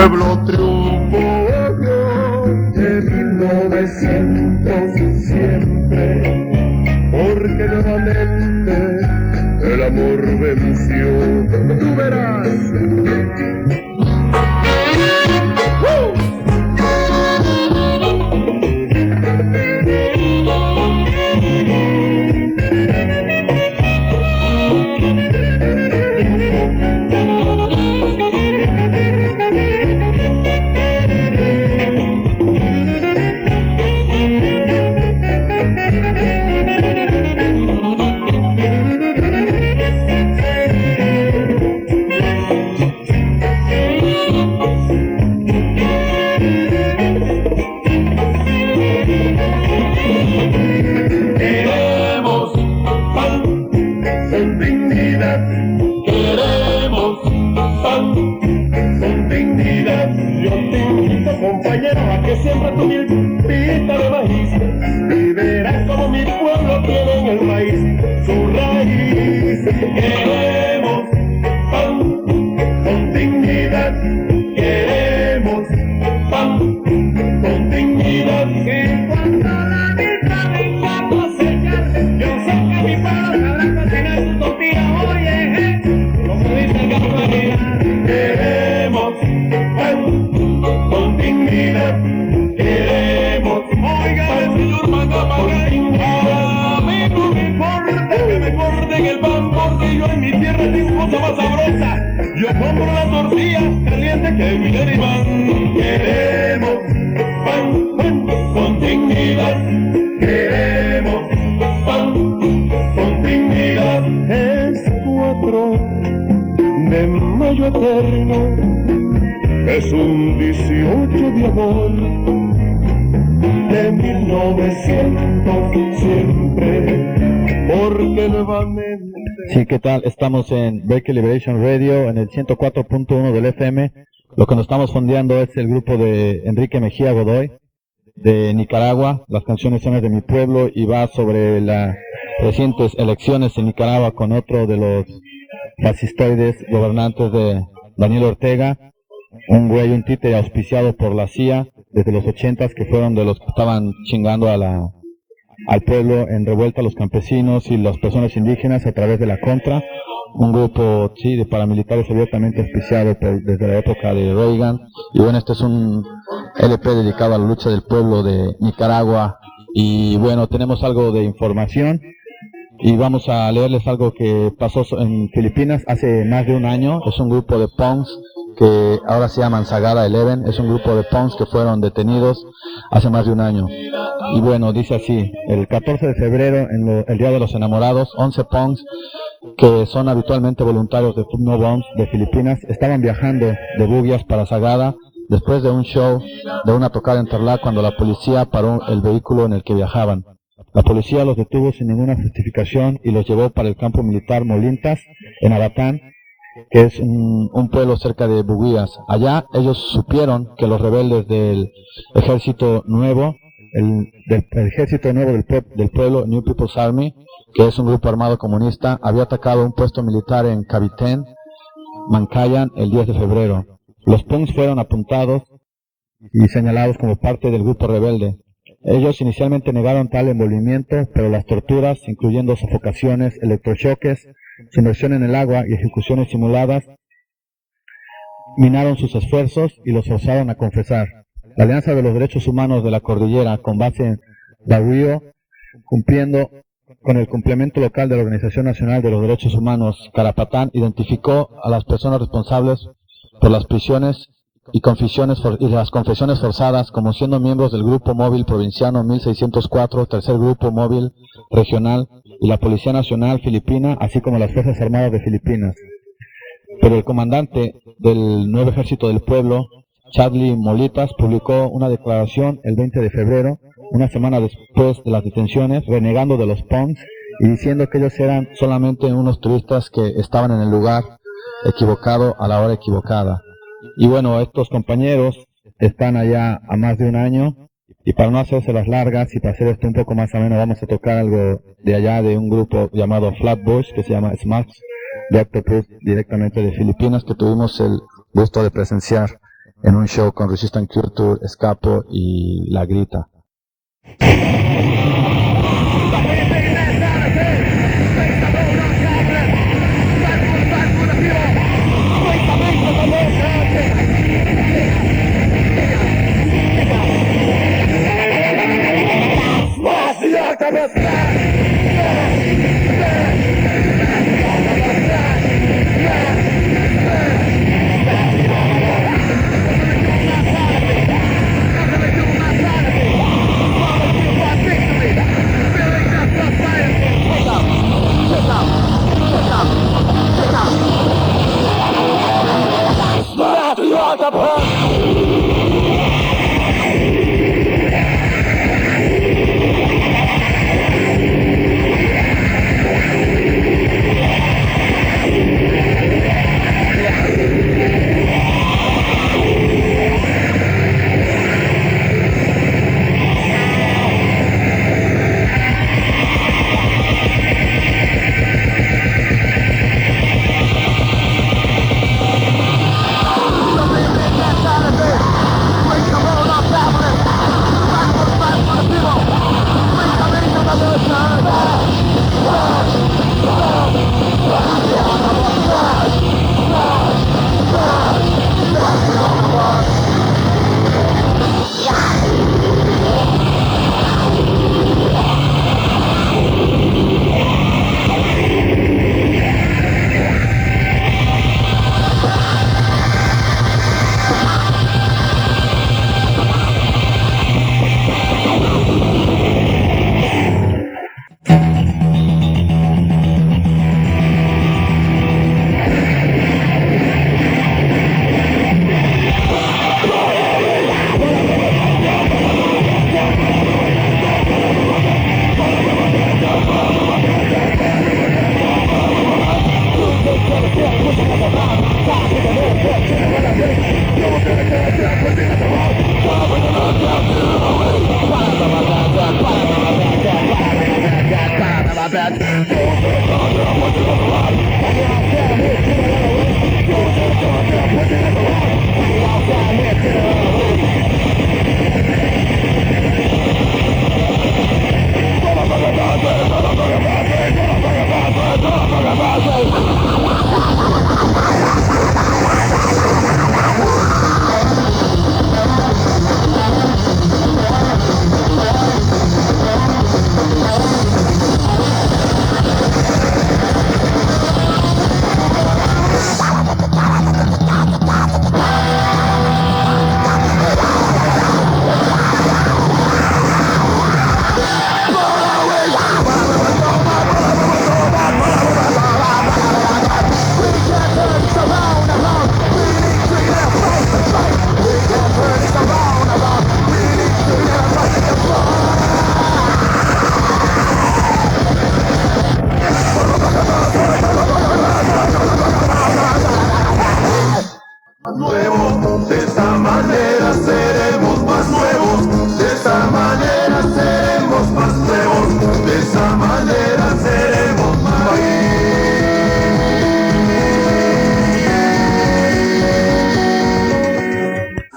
pueblo triunfó de 1900 siempre, porque nuevamente el amor venció. Tú verás. Compañero, a que siempre tu milpita de maíz y verás como mi pueblo tiene en el maíz su raíz. Queremos pan con dignidad, queremos pan con dignidad. Que cuando la milpa venga a cosechar, yo sé que mi pueblo sabrá cocinar su tortilla. Oye, como dice el camarada, queremos pan con dignidad, queremos. Oiga, el señor Mangamagay, a mí no me importa que me corten el pan, porque yo en mi tierra tengo cosa más sabrosa. Yo compro la tortilla caliente que viene de pan. Queremos pan con dignidad, queremos pan con dignidad. Es 4 de mayo eterno, es un 18 de amor, de 1900 siempre, porque nuevamente. Sí, ¿qué tal? Estamos en Berkeley Liberation Radio, en el 104.1 del FM. Lo que nos estamos fondeando es el grupo de Enrique Mejía Godoy, de Nicaragua. Las canciones son de mi pueblo y va sobre las recientes elecciones en Nicaragua con otro de los fascistoides gobernantes de Daniel Ortega. Un güey, un títere auspiciado por la CIA desde los 80s, que fueron de los que estaban chingando al pueblo en revuelta, a los campesinos y las personas indígenas a través de la Contra, un grupo sí de paramilitares abiertamente auspiciado desde la época de Reagan. Y bueno, este es un LP dedicado a la lucha del pueblo de Nicaragua. Y bueno, tenemos algo de información y vamos a leerles algo que pasó en Filipinas hace más de un año. Es un grupo de punks que ahora se llaman Sagada 11, es un grupo de punks que fueron detenidos hace más de un año. Y bueno, dice así: el 14 de febrero, el Día de los Enamorados, 11 punks que son habitualmente voluntarios de No Bombs de Filipinas estaban viajando de Buguias para Sagada después de un show, de una tocada en Torturad, cuando la policía paró el vehículo en el que viajaban. La policía los detuvo sin ninguna justificación y los llevó para el campo militar Molintas, en Abatán, que es un pueblo cerca de Buguías. Allá ellos supieron que los rebeldes del Ejército Nuevo, del Ejército Nuevo del Pueblo, New People's Army, que es un grupo armado comunista, había atacado un puesto militar en Cavitén, Mancayan, el 10 de febrero. Los punks fueron apuntados y señalados como parte del grupo rebelde. Ellos inicialmente negaron tal envolvimiento, pero las torturas, incluyendo sofocaciones, electrochoques, sumersión en el agua y ejecuciones simuladas, minaron sus esfuerzos y los forzaron a confesar. La Alianza de los Derechos Humanos de la Cordillera, con base en Baguio, cumpliendo con el complemento local de la Organización Nacional de los Derechos Humanos, Carapatán, identificó a las personas responsables por las prisiones y las confesiones forzadas como siendo miembros del Grupo Móvil Provinciano 1604, Tercer Grupo Móvil Regional y la Policía Nacional Filipina, así como las Fuerzas Armadas de Filipinas. Pero el comandante del Nuevo Ejército del Pueblo, Charlie Molitas, publicó una declaración el 20 de febrero, una semana después de las detenciones, renegando de los punks y diciendo que ellos eran solamente unos turistas que estaban en el lugar equivocado a la hora equivocada. Y bueno, estos compañeros están allá a más de un año, y para no hacerse las largas y para hacer esto un poco más ameno, vamos a tocar algo de allá de un grupo llamado Flatbush, que se llama Smash, de Octopus, directamente de Filipinas, que tuvimos el gusto de presenciar en un show con Resistant Culture, Escapo y La Grita.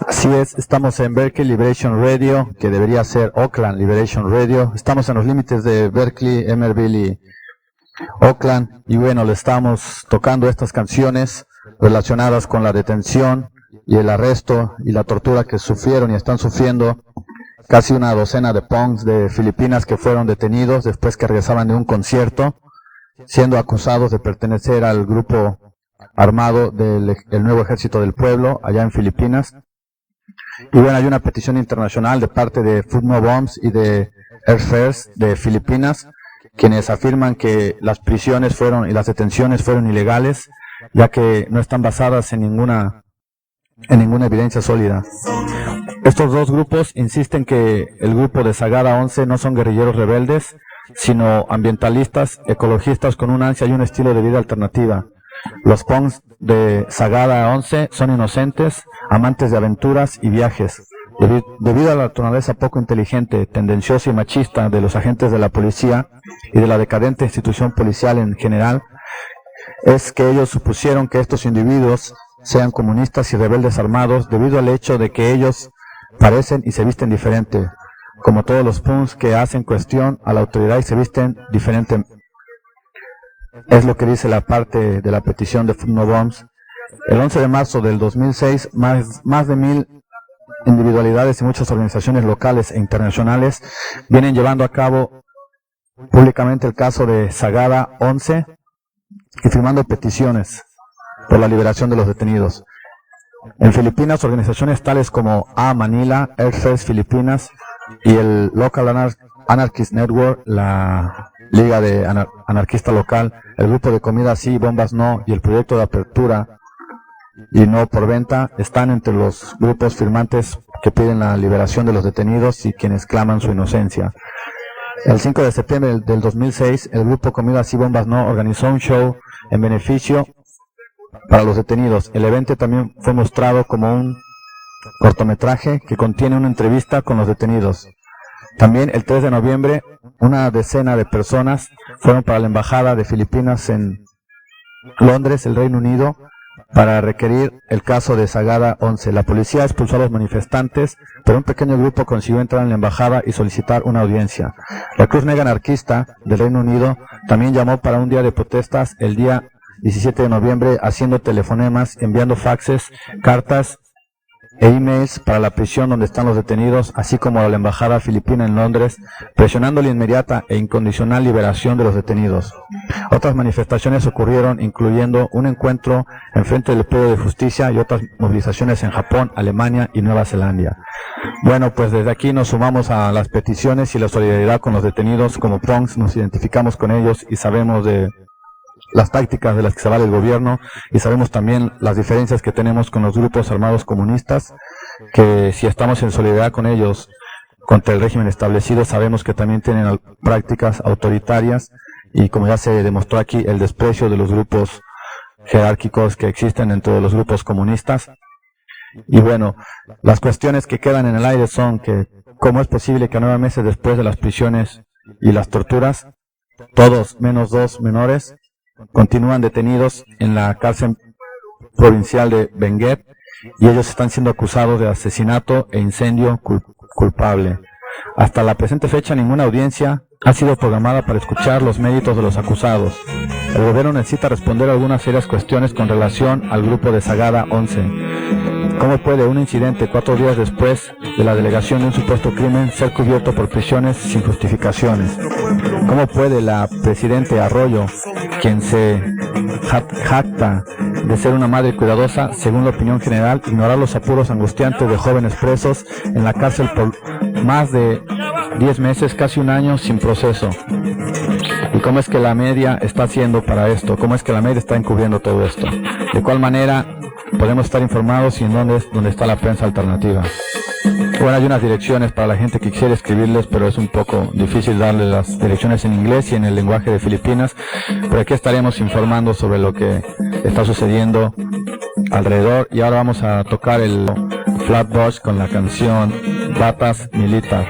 Así es, estamos en Berkeley Liberation Radio, que debería ser Oakland Liberation Radio. Estamos en los límites de Berkeley, Emerville y Oakland. Y bueno, le estamos tocando estas canciones relacionadas con la detención y el arresto y la tortura que sufrieron y están sufriendo casi una docena de punks de Filipinas que fueron detenidos después que regresaban de un concierto, siendo acusados de pertenecer al grupo armado del Nuevo Ejército del Pueblo allá en Filipinas. Y bueno, hay una petición internacional de parte de Food No Bombs y de Airfares de Filipinas, quienes afirman que las prisiones fueron y las detenciones fueron ilegales, ya que no están basadas en ninguna evidencia sólida. Estos dos grupos insisten que el grupo de Sagada 11 no son guerrilleros rebeldes, sino ambientalistas, ecologistas con un ansia y un estilo de vida alternativa. Los punks de Sagada 11 son inocentes, amantes de aventuras y viajes. Debido a la naturaleza poco inteligente, tendenciosa y machista de los agentes de la policía y de la decadente institución policial en general, es que ellos supusieron que estos individuos sean comunistas y rebeldes armados, debido al hecho de que ellos parecen y se visten diferente, como todos los punks que hacen cuestión a la autoridad y se visten diferente. Es lo que dice la parte de la petición de No Bombs. El 11 de marzo del 2006, más de 1000 individualidades y muchas organizaciones locales e internacionales vienen llevando a cabo públicamente el caso de Sagada 11 y firmando peticiones por la liberación de los detenidos. En Filipinas, organizaciones tales como Manila, Earthfest Filipinas y el Local Anarchist Network, la Liga de Anarquista Local, el grupo de Comida Si, Bombas No y el proyecto de apertura y no por venta están entre los grupos firmantes que piden la liberación de los detenidos y quienes claman su inocencia. El 5 de septiembre del 2006, el grupo Comida Si, Bombas No organizó un show en beneficio para los detenidos. El evento también fue mostrado como un cortometraje que contiene una entrevista con los detenidos. También el 3 de noviembre, una decena de personas fueron para la Embajada de Filipinas en Londres, el Reino Unido, para requerir el caso de Sagada 11. La policía expulsó a los manifestantes, pero un pequeño grupo consiguió entrar en la embajada y solicitar una audiencia. La Cruz Negra Anarquista del Reino Unido también llamó para un día de protestas el día 17 de noviembre, haciendo telefonemas, enviando faxes, cartas e emails para la prisión donde están los detenidos, así como a la embajada filipina en Londres, presionando la inmediata e incondicional liberación de los detenidos. Otras manifestaciones ocurrieron, incluyendo un encuentro en frente del Palacio de Justicia y otras movilizaciones en Japón, Alemania y Nueva Zelanda. Bueno, pues desde aquí nos sumamos a las peticiones y la solidaridad con los detenidos. Como punks nos identificamos con ellos y sabemos de las tácticas de las que se vale el gobierno, y sabemos también las diferencias que tenemos con los grupos armados comunistas, que si estamos en solidaridad con ellos contra el régimen establecido, sabemos que también tienen prácticas autoritarias y, como ya se demostró aquí, el desprecio de los grupos jerárquicos que existen dentro de los grupos comunistas. Y bueno, las cuestiones que quedan en el aire son que cómo es posible que 9 meses después de las prisiones y las torturas, todos menos 2 menores continúan detenidos en la cárcel provincial de Benguet y ellos están siendo acusados de asesinato e incendio culpable. Hasta la presente fecha ninguna audiencia ha sido programada para escuchar los méritos de los acusados. El gobierno necesita responder a algunas serias cuestiones con relación al grupo de Sagada 11. ¿Cómo puede un incidente 4 días después de la delegación de un supuesto crimen ser cubierto por prisiones sin justificaciones? ¿Cómo puede la presidente Arroyo, quien se jacta de ser una madre cuidadosa, según la opinión general, ignorar los apuros angustiantes de jóvenes presos en la cárcel por más de 10 meses, casi un año, sin proceso? ¿Y cómo es que la media está haciendo para esto? ¿Cómo es que la media está encubriendo todo esto? ¿De cuál manera podemos estar informados y en dónde está la prensa alternativa? Bueno, hay unas direcciones para la gente que quisiera escribirles, pero es un poco difícil darle las direcciones en inglés y en el lenguaje de Filipinas, pero aquí estaremos informando sobre lo que está sucediendo alrededor. Y ahora vamos a tocar el Flatbush con la canción Batas Militar.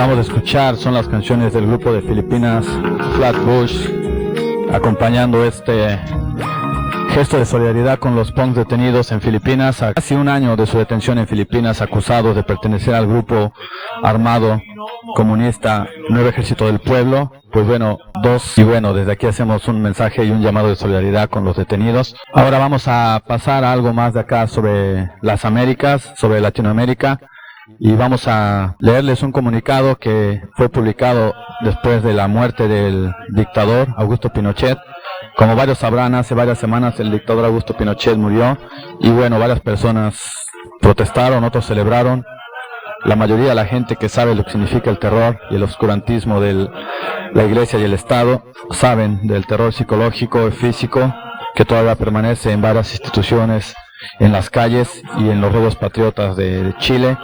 acabamos de escuchar son las canciones del grupo de Filipinas, Flatbush, acompañando este gesto de solidaridad con los punks detenidos en Filipinas, a casi un año de su detención en Filipinas, acusados de pertenecer al grupo armado comunista Nuevo Ejército del Pueblo. Pues bueno, desde aquí hacemos un mensaje y un llamado de solidaridad con los detenidos. Ahora vamos a pasar a algo más de acá sobre las Américas, sobre Latinoamérica, y vamos a leerles un comunicado que fue publicado después de la muerte del dictador Augusto Pinochet. Como varios sabrán, hace varias semanas el dictador Augusto Pinochet murió y bueno, varias personas protestaron, otros celebraron. La mayoría de la gente que sabe lo que significa el terror y el oscurantismo de la Iglesia y el Estado saben del terror psicológico y físico que todavía permanece en varias instituciones, en las calles y en los ruedos patriotas de Chile.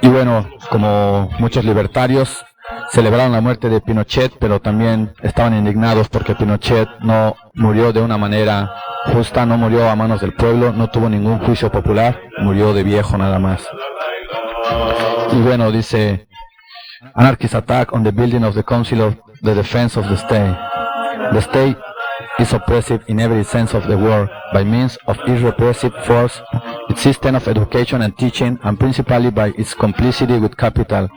Y bueno, como muchos libertarios, celebraron la muerte de Pinochet, pero también estaban indignados porque Pinochet no murió de una manera justa, no murió a manos del pueblo, no tuvo ningún juicio popular, murió de viejo nada más. Y bueno, dice: Anarchist attack on the building of the Council of the Defense of the State. The state is oppressive in every sense of the word, by means of its repressive force, its system of education and teaching, and principally by its complicity with capital,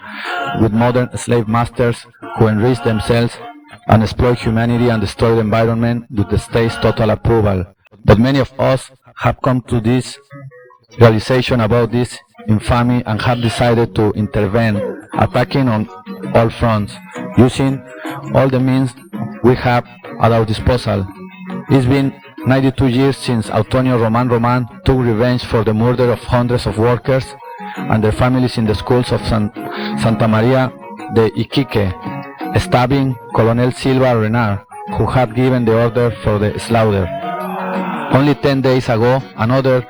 with modern slave masters who enrich themselves and exploit humanity and destroy the environment with the state's total approval. But many of us have come to this realization about this infamy and have decided to intervene, attacking on all fronts, using all the means we have at our disposal. It's been 92 years since Antonio Roman took revenge for the murder of hundreds of workers and their families in the schools of Santa Maria de Iquique, stabbing Colonel Silva Renard, who had given the order for the slaughter. Only 10 days ago, another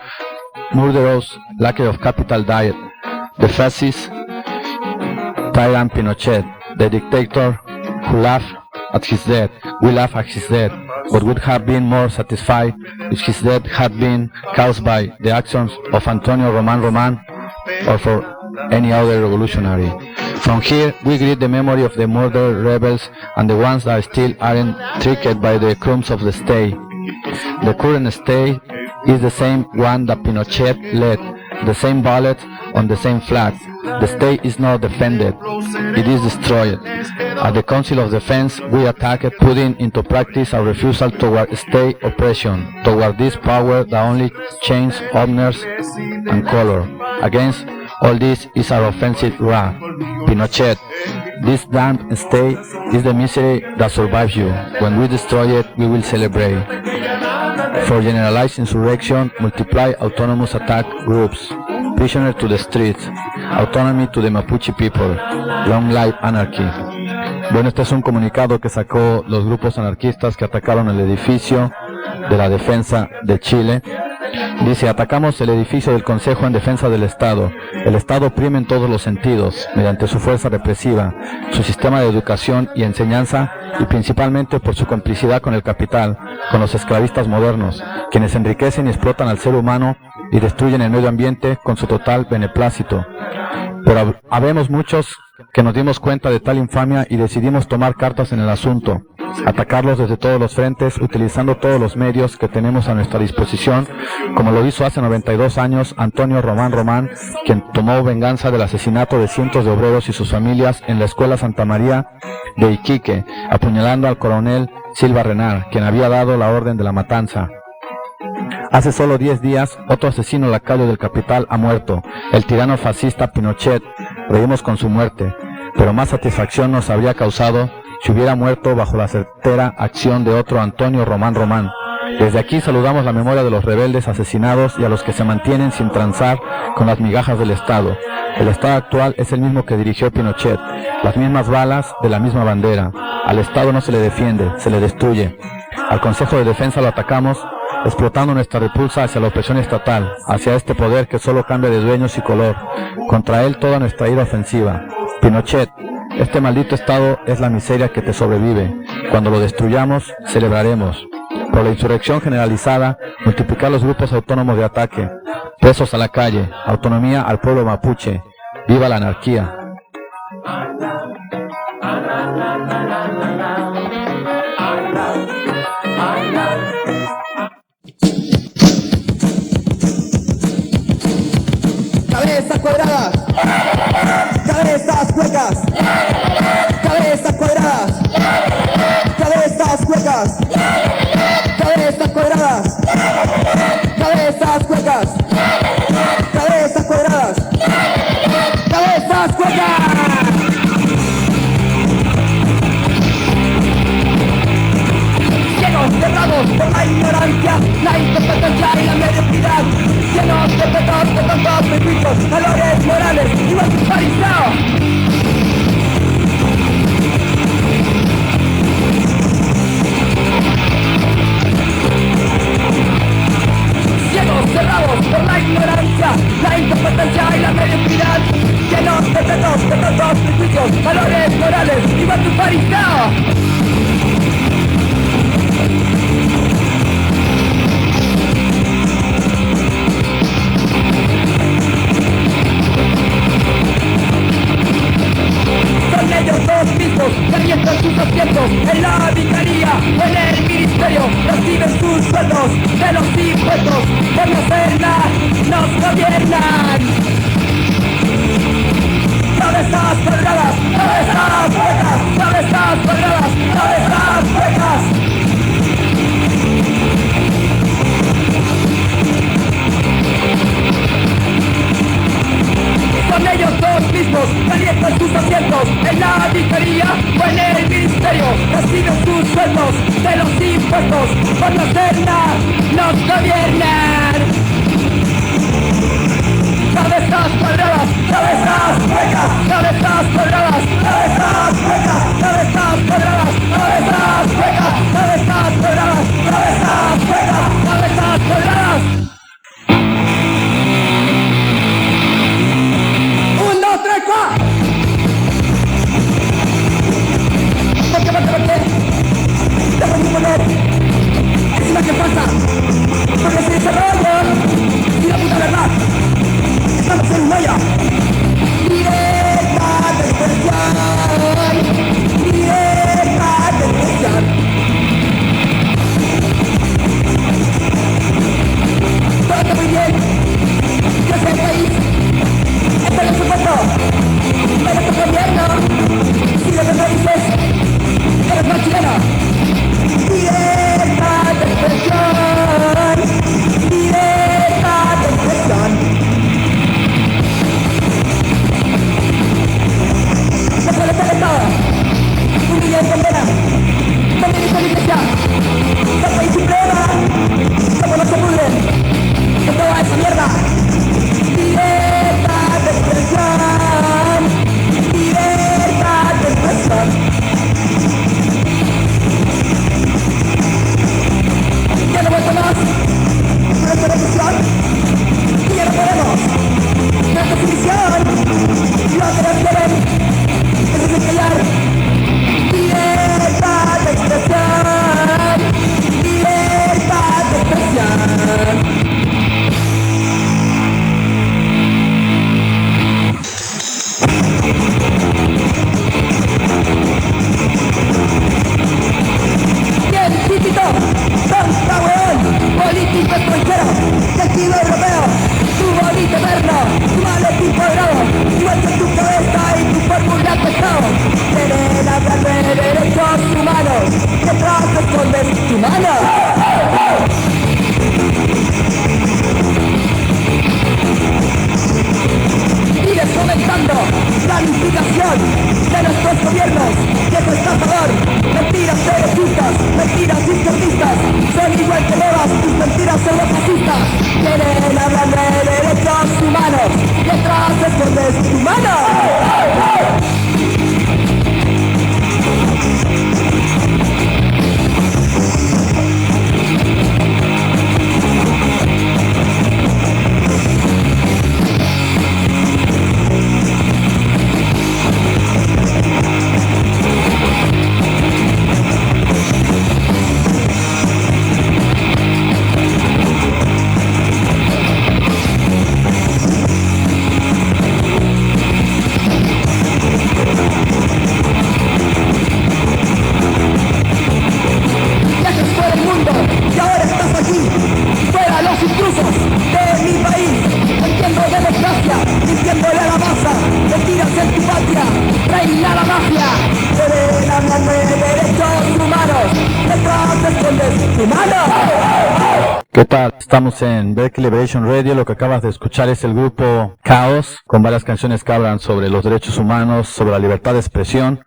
murderous lackey of capital died, the fascist tyrant Pinochet, the dictator who laughed at his death. We laugh at his death, but would have been more satisfied if his death had been caused by the actions of Antonio Roman or for any other revolutionary. From here, we greet the memory of the murdered rebels and the ones that still aren't tricked by the crumbs of the state. The current state is the same one that Pinochet led, the same bullets on the same flags. The state is not defended, it is destroyed. At the Council of Defense, we attacked, putting into practice our refusal toward state oppression, toward this power that only changes honors and color. Against all this is our offensive wrath. Pinochet, this damned state is the misery that survives you. When we destroy it, we will celebrate. For generalized insurrection, multiply autonomous attack groups, prisoners to the streets, autonomy to the Mapuche people, long life anarchy. Bueno, este es un comunicado que sacó los grupos anarquistas que atacaron el edificio de la defensa de Chile. Dice: atacamos el edificio del Consejo en Defensa del Estado. El Estado oprime en todos los sentidos, mediante su fuerza represiva, su sistema de educación y enseñanza, y principalmente por su complicidad con el capital, con los esclavistas modernos, quienes enriquecen y explotan al ser humano y destruyen el medio ambiente con su total beneplácito. Pero habemos muchos que nos dimos cuenta de tal infamia y decidimos tomar cartas en el asunto, atacarlos desde todos los frentes, utilizando todos los medios que tenemos a nuestra disposición, como lo hizo hace 92 años Antonio Roman, quien tomó venganza del asesinato de cientos de obreros y sus familias en la escuela Santa María de Iquique, apuñalando al coronel Silva Renard, quien había dado la orden de la matanza. Hace solo 10 días, otro asesino lacayo del capital ha muerto, el tirano fascista Pinochet. Reímos con su muerte, pero más satisfacción nos habría causado si hubiera muerto bajo la certera acción de otro Antonio Roman. Desde aquí saludamos la memoria de los rebeldes asesinados y a los que se mantienen sin transar con las migajas del Estado. El Estado actual es el mismo que dirigió Pinochet, las mismas balas de la misma bandera. Al Estado no se le defiende, se le destruye. Al Consejo de Defensa lo atacamos, explotando nuestra repulsa hacia la opresión estatal, hacia este poder que solo cambia de dueños y color. Contra él toda nuestra ira ofensiva. Pinochet, este maldito Estado es la miseria que te sobrevive. Cuando lo destruyamos, celebraremos. Por la insurrección generalizada, multiplicar los grupos autónomos de ataque, presos a la calle, autonomía al pueblo mapuche. ¡Viva la anarquía! Cabezas cuadradas, cabezas huecas, cabezas cuadradas, cabezas huecas, cabezas cuadradas, cabezas huecas, cabezas cuadradas, cabezas huecas. Llenos cerrados por la ignorancia, la incompetencia y la mediocridad, llenos de pecados, de tantos prejuicios, valores morales y más fariseos. Llenos cerrados por la ignorancia, la incompetencia y la mediocridad, llenos de pecados, de tantos prejuicios, valores morales y más fariseos. Son ellos dos mismos que alientan sus asientos en la vicaría o en el ministerio, reciben sus sueldos de los impuestos, por no hacer nada nos gobiernan. Cabezas cuadradas, cabezas huecas, cabezas cuadradas, cabezas huecas. Son ellos dos mismos que alientan sus asientos en la vicaría o en el ministerio, reciben sus sueldos de los impuestos, por no hacer nada nos gobiernan. Cabezas cuadradas, cabezas huecas, cabezas cuadradas, cabezas huecas, cabezas cuadradas, cabezas huecas, cabezas cuadradas, cabezas huecas, cabezas cuadradas. 1, 2, 3, 4. ¿Por qué? Dejo mi poder. Encima que pasa, porque se desarrolla y la puta verdad. Estamos en Maya. Libertad de expresión, libertad de expresión. Todo está muy bien. Yo soy el país. Este es el supuesto. Pero tu gobierno, si lo que me dices, eres más chileno. Libertad de expresión, libertad de expresión. No puede ser Estado, un día en condena, también hizo la iglesia, el país sin prueba, como no se pudren, de toda esa mierda. Libertad de expresión, libertad de expresión. Ya no vuelto más, nuestra represión, y ya no podemos, nuestra sumisión, lo que nos quieren. Es callar. Libertad de expresión, libertad de expresión. Científico, tonta weón, político extranjero, tejido europeo, tu bonito eterno, tu maletín cuadrado, igual que tu cabeza y tu fórmula pesado. Quieren hablar de derechos humanos, detrás escondes tu mano. Sigues fomentando la unificación de nuestros gobiernos, que eso está a favor. Mentiras derechistas, mentiras izquierdistas, son igual que todas tus mentiras eurofascistas. Quieren hablar de derechos humanos, detrás escondes tu mano. ¿Qué tal? Estamos en Berkeley Liberation Radio. Lo que acabas de escuchar es el grupo Caos, con varias canciones que hablan sobre los derechos humanos, sobre la libertad de expresión.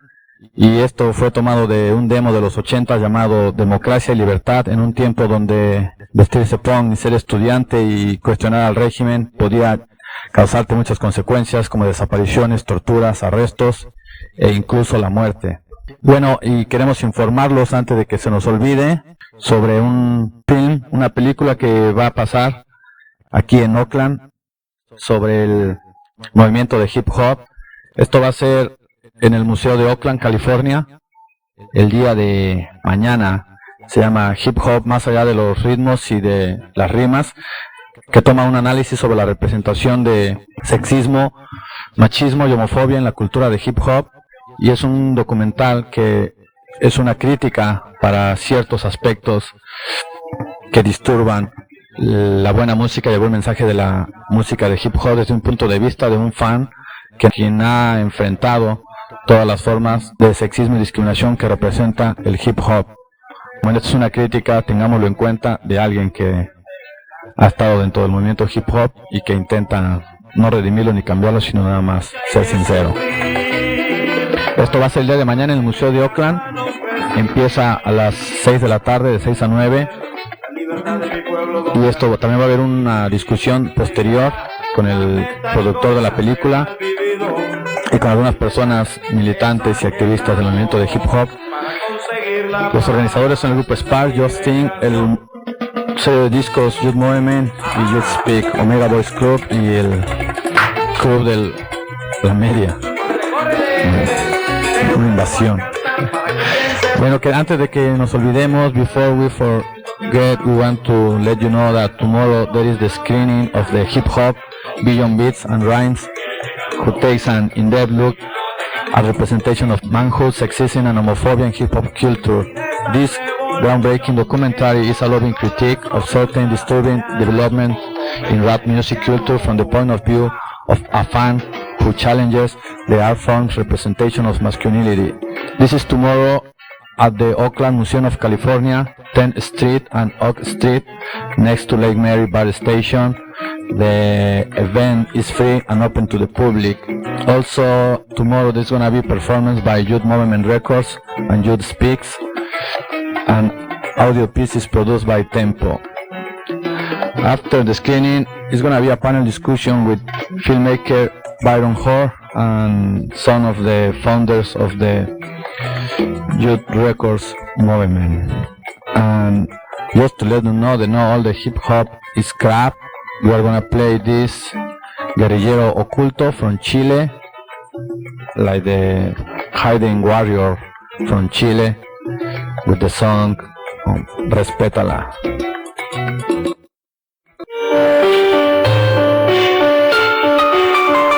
Y esto fue tomado de un demo de los 80 llamado Democracia y Libertad, en un tiempo donde vestirse punk y ser estudiante y cuestionar al régimen podía causarte muchas consecuencias como desapariciones, torturas, arrestos e incluso la muerte. Bueno, y queremos informarlos antes de que se nos olvide sobre un film, una película que va a pasar aquí en Oakland sobre el movimiento de hip hop. Esto va a ser en el Museo de Oakland, California, el día de mañana. Se llama Hip Hop más allá de los ritmos y de las rimas, que toma un análisis sobre la representación de sexismo, machismo y homofobia en la cultura de hip hop, y es un documental que es una crítica para ciertos aspectos que disturban la buena música y el buen mensaje de la música de hip hop desde un punto de vista de un fan quien ha enfrentado todas las formas de sexismo y discriminación que representa el hip hop. Bueno, esto es una crítica, tengámoslo en cuenta, de alguien que ha estado dentro del movimiento hip hop y que intenta no redimirlo ni cambiarlo, sino nada más ser sincero. Esto va a ser el día de mañana en el Museo de Oakland. Empieza a las 6 de la tarde, de 6 a 9. Y esto también va a haber una discusión posterior con el productor de la película y con algunas personas militantes y activistas del movimiento de hip hop. Los organizadores son el grupo Spark, Justin, el sello de discos Youth Movement y Youth Speak, Omega Boys Club y el club de la media. Una invasión. Bueno, que antes de que nos olvidemos, before we forget, we want to let you know that tomorrow there is the screening of the hip hop Beyond Beats and Rhymes, who takes an in-depth look at representation of manhood, sexism and homophobia in hip hop culture. This groundbreaking documentary is a loving critique of certain disturbing development in rap music culture from the point of view of a fan who challenges the art form's representation of masculinity. This is tomorrow at the Oakland Museum of California, 10th Street and Oak Street, next to Lake Mary Bar Station. The event is free and open to the public. Also, tomorrow there's going to be performance by Youth Movement Records and Youth Speaks, and audio pieces produced by Tempo. After the screening, it's going to be a panel discussion with filmmaker Byron Hoare and some of the founders of the Youth Records movement. And just to let them know, they know all the hip hop is crap. We are gonna play this Guerrillero Oculto from Chile, like the hiding warrior from Chile, with the song Respétala.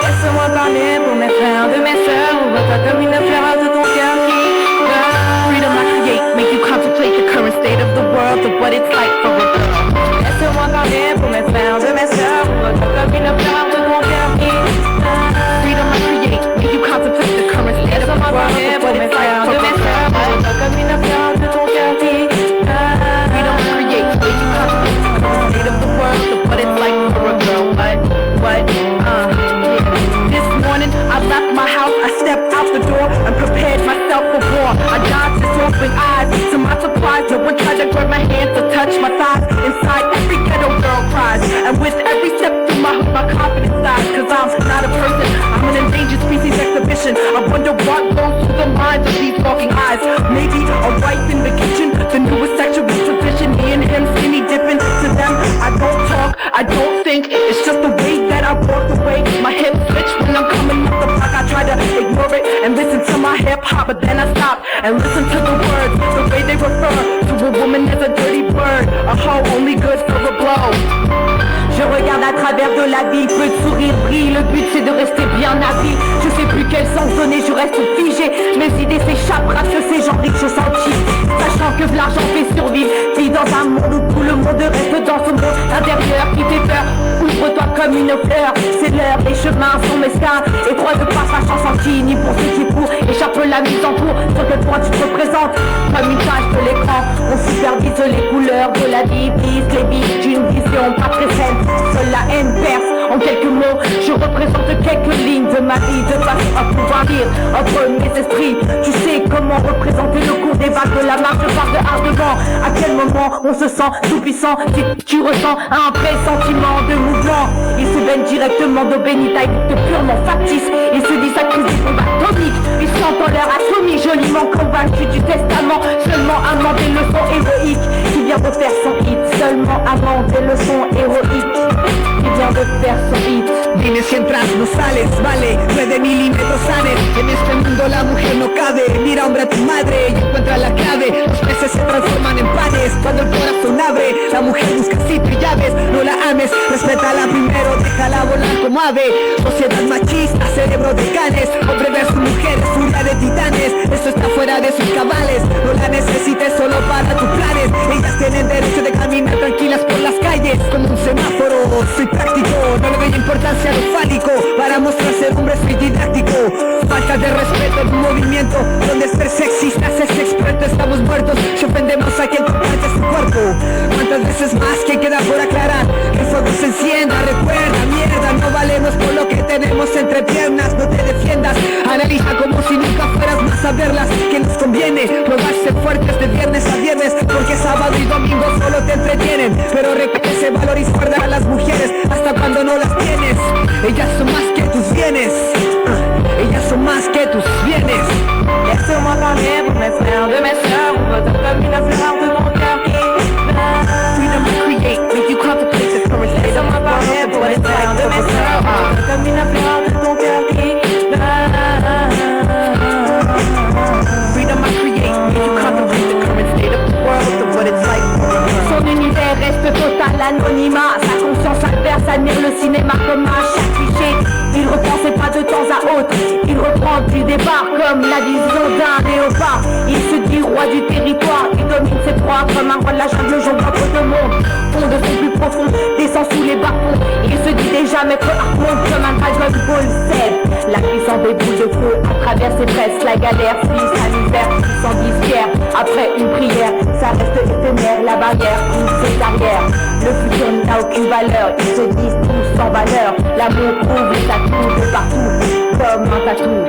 Laisse-moi parler pour mes frères, de mes sœurs, vois-toi comme une fleur de ton cœur qui meurt. Freedom I create, make you contemplate the current state of the world, of what it's like for a girl. Laisse-moi parler pour mes frères, de mes sœurs, vois-toi comme une fleur de ton cœur qui meurt. Freedom I create, make you contemplate the current state of the world, of what it's like for a girl. Vois-toi comme une fleur de ton cœur qui meurt. Freedom I create, make you contemplate the current state of the world, of what it's like for a girl. This morning I left my house, I stepped out the door and prepared myself for war. I dodged its open eyes, to my surprise, no one tried to grab my hand to touch my thighs. Inside every ghetto girl cries, and with every step through my hood, my confidence dies. Cause I'm not a person, I'm an endangered species exhibition. I wonder what goes through the minds of these walking eyes. Maybe a wife in the kitchen, the newest sexual tradition. Me and him skinny dipping. To them, I don't talk, I don't think. It's just the way that I walk away. My hips switch when I'm coming up the block. I try to ignore it and listen to my hip hop, but then I stop and listen to the words, the way they refer to a woman as a dirty bird, a hoe only good for a blow. Je regarde à travers de la vie, peu de sourires brillent, le but c'est de rester bien habillé. Je sais plus quel sens donner, je reste figé. Mes idées s'échappent, raffiocées, j'en riche, je sentis. Sachant que l'argent fait survivre, vis dans un monde où tout le monde reste dans ce monde intérieur qui fait peur. Ouvre-toi comme une fleur. C'est l'heure, les chemins sont mesquins. Et droit de passage en senti, ni pour ceux qui courent. Échappe la mise en cours, sur quel point tu te représentes comme une page de l'écran. On supervise les couleurs de la vie, vise les vies d'une vision pas très saine. Seule la haine perce. En quelques mots, je représente quelques lignes de ma vie, de façon à pouvoir lire entre mes esprits. Tu sais comment représenter le cours des vagues de la marche par de ardemment. À quel moment on se sent tout puissant, si tu ressens un pressentiment de mouvement. Ils se baignent directement d'eau bénite à écoute purement factice. Ils se disent accusés de combat tonique. Ils sont en leur insoumis, joliment convaincus du testament. Seulement amant des leçons héroïques. Qui vient de faire son hit. Seulement amant des leçons héroïques. Qui vient de faire son hit. Dime si entras, no sales, vale 9 milímetros sales. En este mundo la mujer no cabe. Mira hombre a tu madre y encuentra la clave. Los peces se transforman en panes cuando el corazón abre. La mujer busca sitio y llaves. No la ames, respétala primero, déjala volar como ave. Sociedad machista, cerebro de canes. Hombre versus mujeres, furia de titanes. Esto está fuera de sus cabales. No la necesites solo para tus planes. Ellas tienen derecho de caminar tranquilas por las calles. Como un semáforo, soy práctico. No le doy importancia a lo fálico. Para mostrar ser hombre soy didáctico. Falta de respeto en un movimiento donde ser sexista es experto. Estamos muertos si ofendemos a quien comparte su cuerpo. ¿Cuántas veces más que queda por aclarar? Que el fuego se encienda, recuerda, mierda. No valemos por lo que tenemos entre piernas. No te defiendas, analiza como si nunca fueras más a verlas. Que nos conviene probarse fuertes de viernes a viernes, porque sábado y domingo solo te entretienen. Pero reconoce, valor y guarda a las mujeres hasta cuando no las tienes. Ellas son más que tus bienes. Ellas son más que tus bienes. Laisse-moi parler pour mes frères, de mes sœurs. On va comme une fleur de mon cœur qui bat. Freedom to create, make you contemplate the current state. Laisse-moi parler pour mes frères, de mes sœurs. On va comme une fleur de mon cœur qui bat. Freedom to create, make you contemplate the current state of the world, of what it's like. Son univers reste total anonymat. Sa conscience adverse admire le cinéma comme à chaque cliché. Il repense pas de temps à autre. Il reprend du départ comme la vision d'un léopard. Il se dit roi du territoire. Il domine ses proies comme un roi de la jungle jongleur de monde. Fond de son plus profond, descend sous les bas-fonds. Il se dit déjà maître Apunk comme un Dragon Ball Z. La puissance des boules de feu à travers ses tresses. La galère suit sa misère, il s'en dit fier. Après une prière, ça reste éphémère. La barrière pousse ses arrières. Le futur n'a aucune valeur. Ils se disent tous sans valeur. L'amour ouvre les tatous de partout comme un tatou.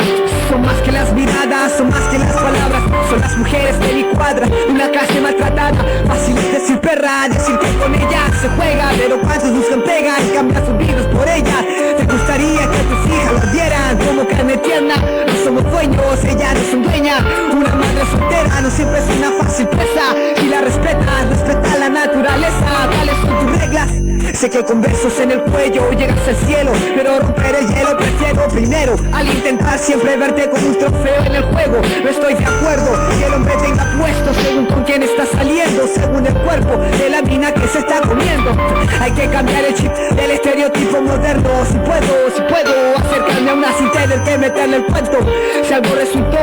Son más que las miradas, son más que las palabras. Son las mujeres de mi cuadra, una clase maltratada. Fácil es decir perra, decir que con ella se juega. Pero cuántos buscan pega y cambian sus vidas por ella. Te gustaría que tus hijas las vieran como carne tierna. No somos dueños, ella no es un dueña. Una madre soltera no siempre es una fácil presa. Si la respetas, respeta la naturaleza. ¿Cuáles son tus reglas? Sé que con besos en el cuello llegas al cielo, pero romper el hielo prefiero primero. Al intentar siempre verte como un trofeo en el juego, no estoy de acuerdo que el hombre tenga puesto según con quién está saliendo, según el cuerpo de la mina que se está comiendo. Hay que cambiar el chip del estereotipo moderno. Si puedo acercarme a una sin tener que meterle el cuento. Si algo resultó,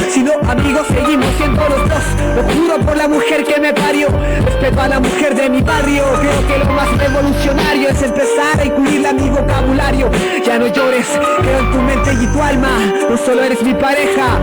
si no amigos seguimos siendo los dos. Lo juro por la mujer que me parió, respeto a la mujer de mi barrio. Creo que lo más revolucionario es empezar a incluirla en mi vocabulario. Ya no llores, creo en tu mente y tu alma. No solo eres mi pareja,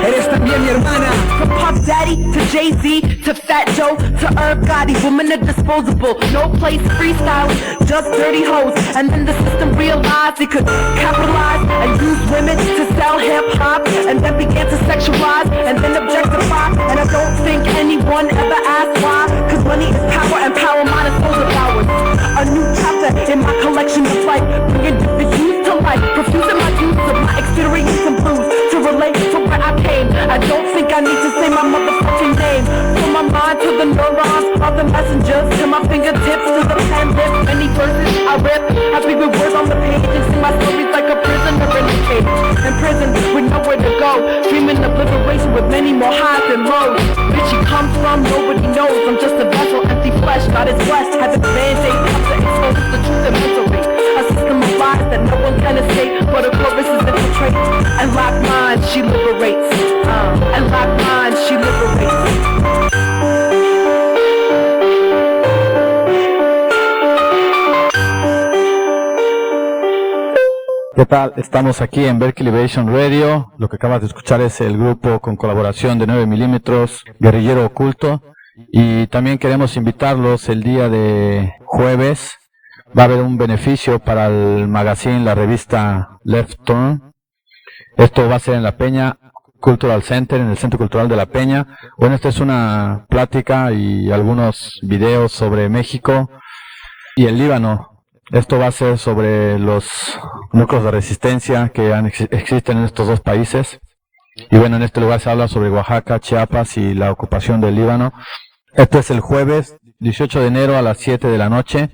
eres también mi hermana. From Puff Daddy to Jay-Z to Fat Joe to Herb Gotti, women are disposable, no place freestyle, just dirty hoes. And then the system realized it could capitalize and use women to sell hip-hop, and then began to sexualize and then objectify. And I don't think anyone ever asked why, cause money is power and power minus overpowers. A new chapter in my collection of life, bringing different views to life, confusing my use of my experience and blues to relate to where I came. I don't think I need to say my motherfucking name. From my mind to the neurons of the messengers, to my fingertips to the pen lips. Many verses I rip, I speak with words on the page and sing my stories like a prisoner in a cage. In prison with nowhere to go, dreaming of liberation with many more highs and lows. Where she comes from, nobody knows. I'm just a vessel, empty flesh, God is blessed. Have a band-aid up to expose the truth and misery. A system of lies that no one can escape, but a chorus is infiltrate. And lock minds, she liberates. And lock minds, she liberates. ¿Qué tal? Estamos aquí en Berkeley Radio. Lo que acabas de escuchar es el grupo con colaboración de 9 milímetros, Guerrillero Oculto. Y también queremos invitarlos el día de jueves. Va a haber un beneficio para el magazine, la revista Left Turn. Esto va a ser en La Peña Cultural Center, en el Centro Cultural de La Peña. Bueno, esta es una plática y algunos videos sobre México y el Líbano. Esto va a ser sobre los núcleos de resistencia que existen en estos dos países. Y bueno, en este lugar se habla sobre Oaxaca, Chiapas y la ocupación del Líbano. Esto es el jueves 18 de enero a las 7 de la noche.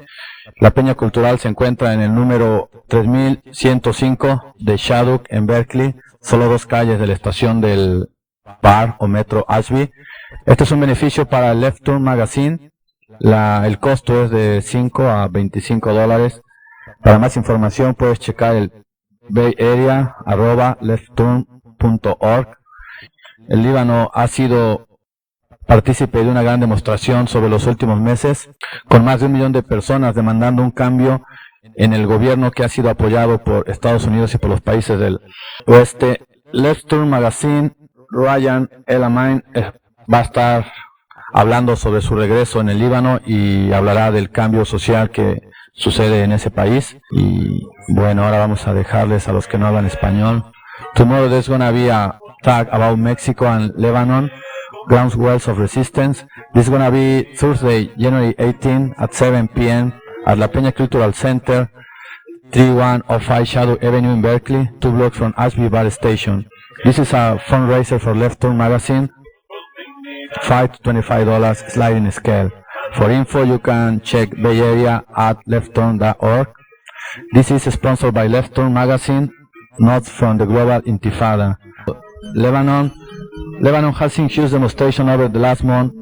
La Peña Cultural se encuentra en el número 3105 de Shaduk en Berkeley, solo 2 calles de la estación del bar o metro Ashby. Este es un beneficio para el Left Turn Magazine. El costo es de $5 a $25. Para más información puedes checar el bayarea@leftturn.org. El Líbano ha sido partícipe de una gran demostración sobre los últimos meses, con más de 1 millón de personas demandando un cambio en el gobierno que ha sido apoyado por Estados Unidos y por los países del oeste. Left Turn Magazine, Ryan El Amain va a estar hablando sobre su regreso en el Líbano y hablará del cambio social que sucede en ese país. Y bueno, ahora vamos a dejarles a los que no hablan español. Tomorrow there's gonna be a talk about Mexico and Lebanon, groundswells of resistance. This is gonna be Thursday, January 18 at 7 p.m. at La Peña Cultural Center, 3105 Shadow Avenue in Berkeley, 2 blocks from Ashby Bar Station. This is a fundraiser for Left Turn Magazine. $5 to $25 sliding scale. For info, you can check Bay Area at leftturn.org. This is sponsored by Left Turn Magazine, not from the Global Intifada. Lebanon has seen huge demonstration over the last month,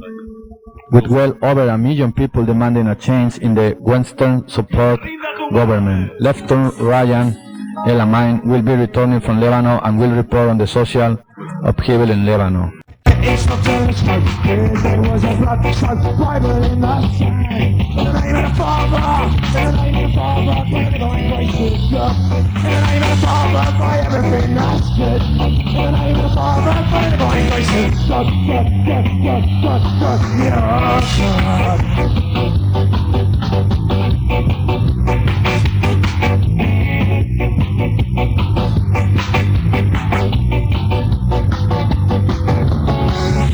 with well over 1 million people demanding a change in the Western support government. Left Turn Ryan El Amain will be returning from Lebanon and will report on the social upheaval in Lebanon. It's not the smoke, there was a blood soaked Bible in the sand. In the name of the Father, in the name of the Father, by divine grace of God. In the name of the Father, by everything that's good. In the name of the Father, by divine grace of God. God,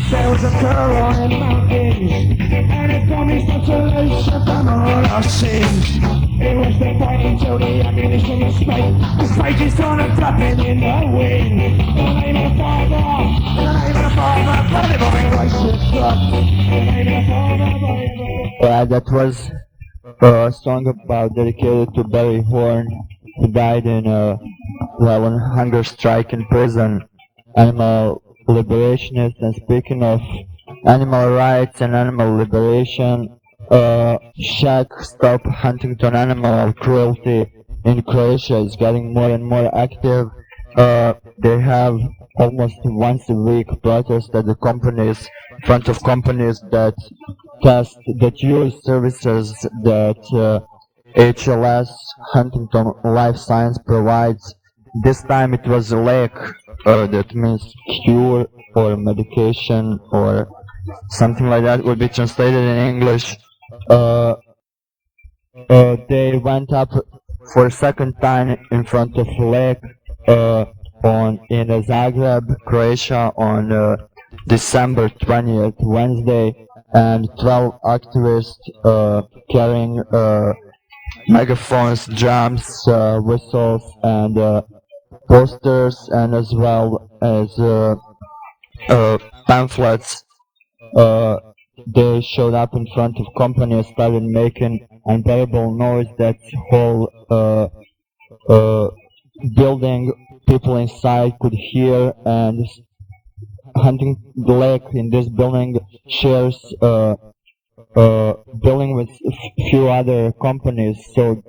There was a girl on the mountains, and it promised consolation from all our sins. It was the fighting till the ammunition was spent. The fight is on and flapping in the wind. In the name of the Father, in the name of the Father, by the divine grace of God. In the name of the Father, by the That was a song dedicated to Barry Horn, who died in a hunger strike in prison. Animal liberationist. And speaking of animal rights and animal liberation, Shack Stop Huntington Animal Cruelty in Croatia is getting more and more active. They have almost once a week protests at the companies, in front of companies that use services that HLS Huntington Life Science provides. This time it was a lake, that means cure or medication or something like that would be translated in English. They went up for a second time in front of a lake in Zagreb, Croatia on December 20th, Wednesday, and 12 activists carrying megaphones, drums, whistles, and posters, and as well as pamphlets. They showed up in front of companies, started making unbearable noise that whole building people inside could hear, and Hunting the Lake in this building shares building with few other companies, so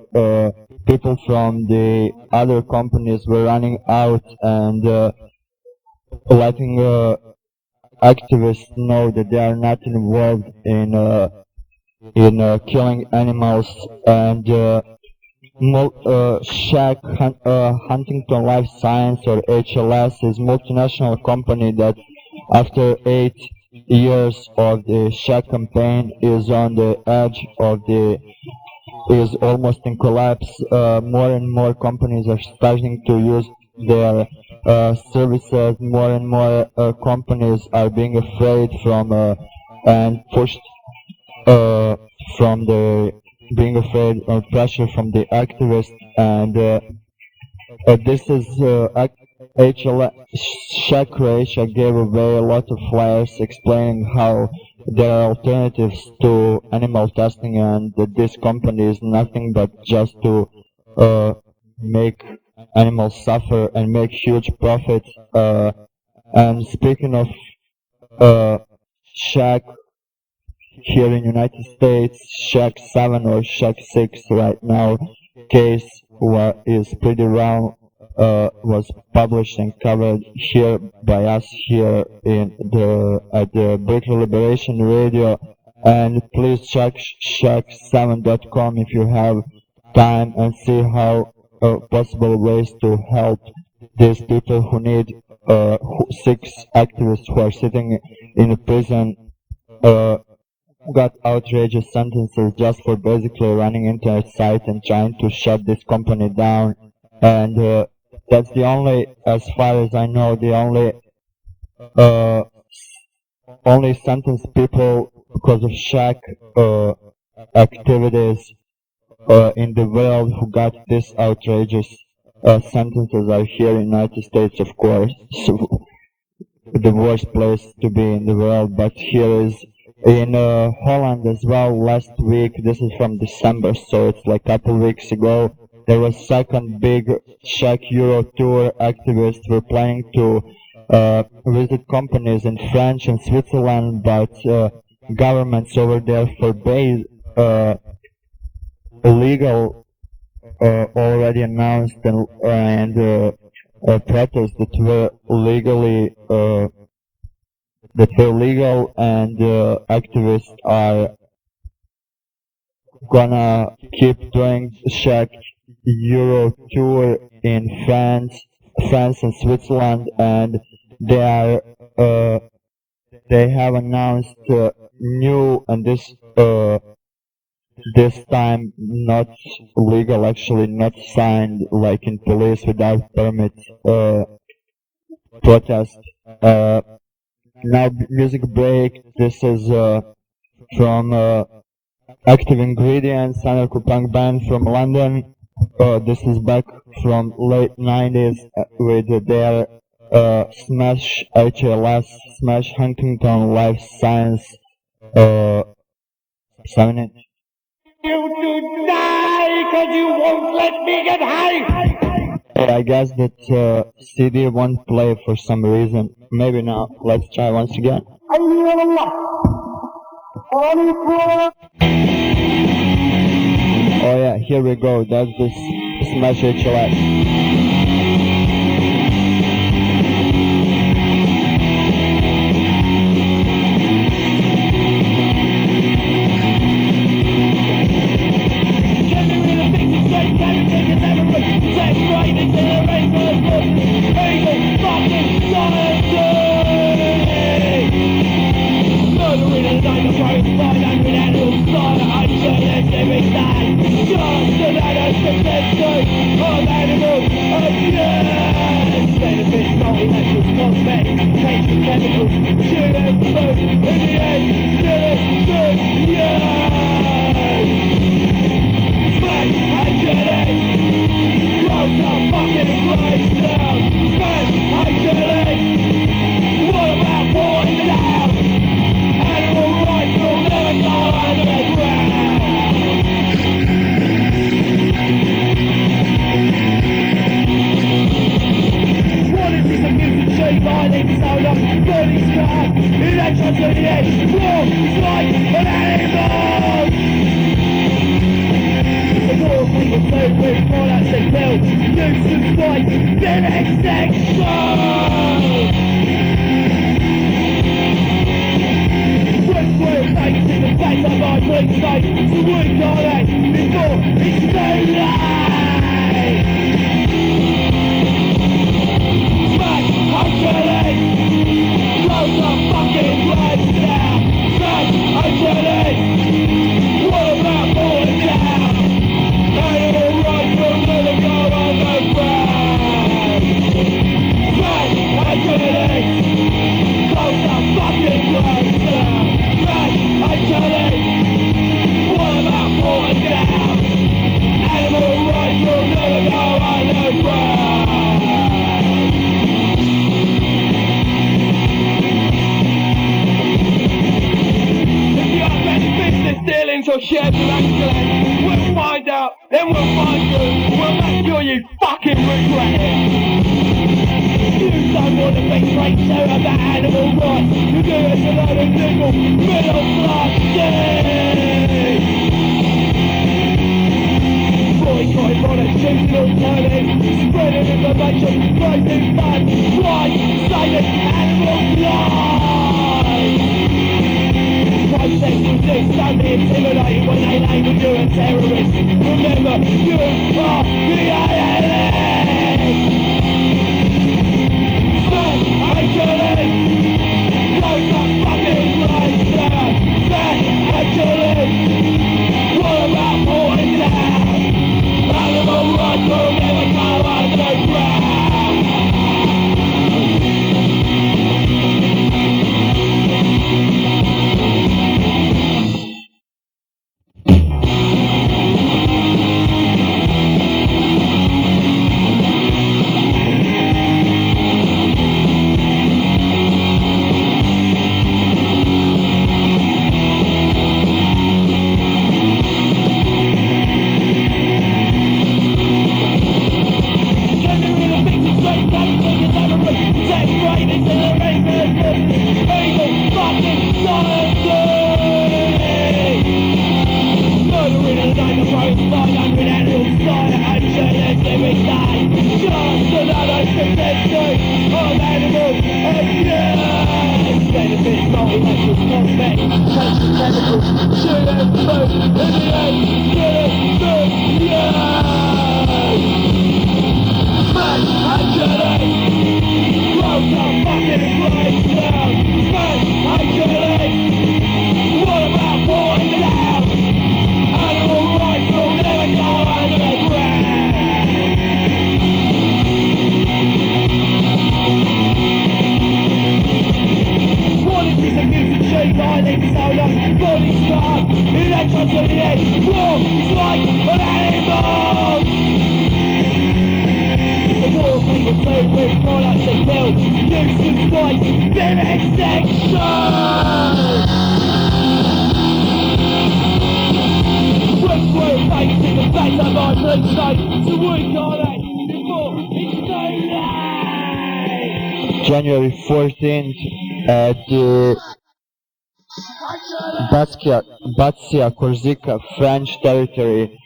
people from the other companies were running out and letting activists know that they are not involved in killing animals, and Huntington Life Science, or HLS, is multinational company that after 8 years of the shack campaign is on the edge of is almost in collapse. More and more companies are starting to use their services. More and more companies are being afraid from and pushed from the being afraid of pressure from the activists, and this is HLS. Shack Croatia gave away a lot of flyers explaining how there are alternatives to animal testing, and that this company is nothing but just to make animals suffer and make huge profits. And speaking of Shack, here in United States, Shack 7 or Shack 6 right now case is pretty round, was published and covered here by us here at the Berkeley Liberation Radio, and please check shack7.com if you have time and see how possible ways to help these people who need 6 activists who are sitting in a prison got outrageous sentences just for basically running internet site and trying to shut this company down. And that's the only, as far as I know, the only sentence people because of Shack activities in the world who got this outrageous sentences are here in the United States, of course. So, the worst place to be in the world, but here is in Holland as well. Last week, this is from December, so it's like a couple weeks ago, there was second big Shack Euro tour. Activists were planning to visit companies in France and Switzerland, but governments over there forbade illegal already announced and protests that were legally legal, and activists are gonna keep doing Shack Euro tour in France and Switzerland, and they have announced new, and this time not legal, actually not signed, like in police without permit protest. Now music break. This is from Active Ingredients, ANARCOPUNK band from London. This is back from late 90s with their Smash HLS, Smash Huntington Life Science 7-inch. You to die, 'cause you won't let me get high. I guess that CD won't play for some reason. Maybe now. Let's try once again. Oh yeah, here we go. That's the Smash HLS. Before it's too late. shares of Encarcelad. We'll find out, then we'll find you. We'll make sure you fucking regret it. You don't want to be traitor about animal rights. You do it to load of liberal middle class shit. Boycotting products, choosing alternatives, spreading information, raising funds, white, saving animal lives. Protest resist, don't be intimidated when they label you a terrorist. Remember, you are the aliens. Actually, close the fucking lights down. Actually, what about pulling down? Animal rights will never go underground. January 14th at the Bastia, Corsica, French territory,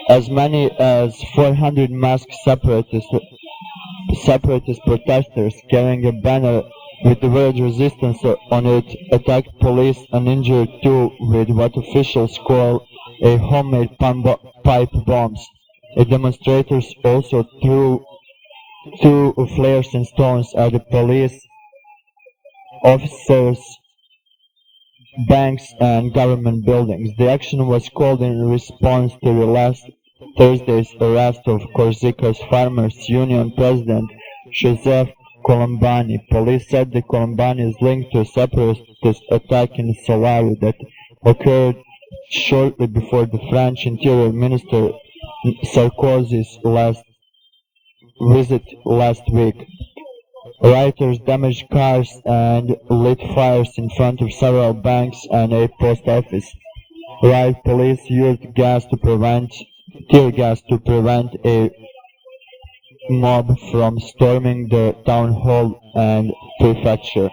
as many as 400 masked separatist protesters carrying a banner with the word resistance on it attacked police and injured two with what officials call a homemade pipe bombs. The demonstrators also threw flares and stones at the police officers, banks and government buildings. The action was called in response to the last Thursday's arrest of Corsica's Farmers Union president Joseph Colombani. Police said the Colombani is linked to a separatist attack in Solari that occurred shortly before the French Interior Minister Sarkozy's visit last week. Rioters damaged cars and lit fires in front of several banks and a post office. Riot police used tear gas to prevent a mob from storming the town hall and prefecture.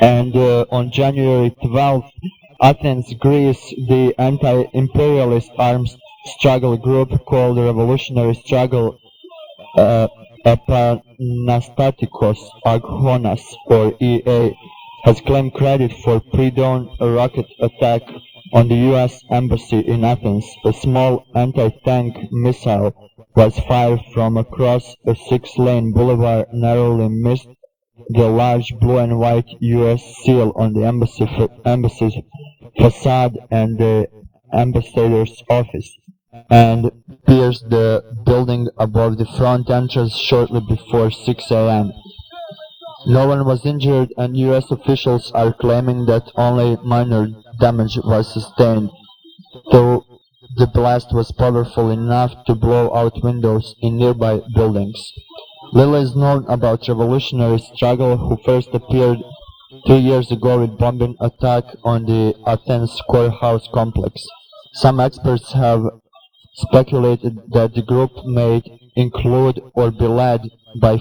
And on January 12th, Athens, Greece, the anti-imperialist armed struggle group called the Revolutionary Struggle Epanastatikos Aghonas, or EA, has claimed credit for pre-dawn rocket attack on the U.S. Embassy in Athens. A small anti-tank missile was fired from across a 6-lane boulevard, narrowly missed the large blue and white U.S. seal on the embassy's facade and the ambassador's office, and pierced the building above the front entrance shortly before 6 a.m. No one was injured, and U.S. officials are claiming that only minor damage was sustained, though the blast was powerful enough to blow out windows in nearby buildings. Little is known about Revolutionary Struggle, who first appeared 3 years ago with bombing attack on the Athens courthouse complex. Some experts have speculated that the group may include or be led by